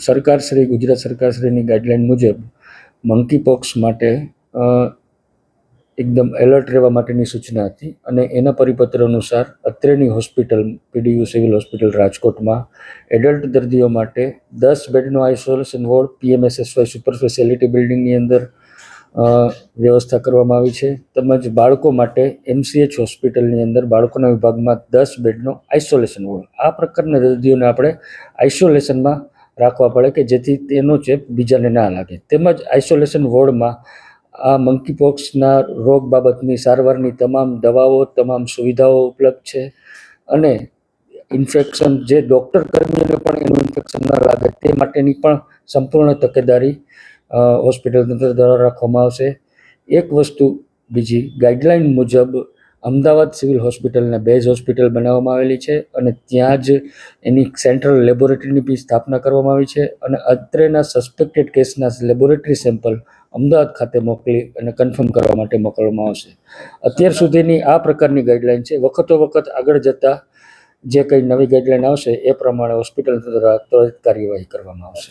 સરકારશ્રી ગુજરાત સરકારશ્રીની ગાઈડલાઇન મુજબ monkey POX માટે એકદમ એલર્ટ રહેવા માટેની સૂચના હતી અને એના પરિપત્ર અનુસાર અત્રેની હોસ્પિટલ પીડીયુ સિવિલ હોસ્પિટલ રાજકોટમાં એડલ્ટ દર્દીઓ માટે 10 બેડનો આઇસોલેશન વોર્ડ પીએમએસએસવાય સુપર સ્પેશિયાલિટી બિલ્ડિંગની અંદર વ્યવસ્થા કરવામાં આવી છે. તેમજ બાળકો માટે એમસીએચ હોસ્પિટલની અંદર બાળકોના વિભાગમાં 10 બેડનો આઇસોલેશન વોર્ડ. આ પ્રકારના દર્દીઓને આપણે આઇસોલેશનમાં રાખવા પડે કે જેથી તેનો ચેપ બીજાને ના લાગે. તેમજ આઇસોલેશન વોર્ડમાં આ મંકીપોક્સના રોગ બાબતની સારવારની તમામ દવાઓ, તમામ સુવિધાઓ ઉપલબ્ધ છે અને ઇન્ફેક્શન જે ડૉક્ટર કર્મીઓને પણ એનું ઇન્ફેક્શન ન લાગે તે માટેની પણ સંપૂર્ણ તકેદારી હોસ્પિટલ તંત્ર દ્વારા રાખવામાં આવશે. એક વસ્તુ બીજી, ગાઈડલાઇન મુજબ અમદાવાદ સિવિલ હોસ્પિટલને બેઝ હોસ્પિટલ બનાવવામાં આવેલી છે અને ત્યાં જ એની સેન્ટ્રલ લેબોરેટરીની બી સ્થાપના કરવામાં આવી છે અને અત્રેના સસ્પેક્ટેડ કેસના લેબોરેટરી સેમ્પલ અમદાવાદ ખાતે મોકલી અને કન્ફર્મ કરવા માટે મોકલવામાં આવશે. અત્યાર સુધીની આ પ્રકારની ગાઈડલાઇન છે. વખતો વખત આગળ જતાં જે કંઈ નવી ગાઈડલાઇન આવશે એ પ્રમાણે હોસ્પિટલ દ્વારા ત્વરિત કાર્યવાહી કરવામાં આવશે.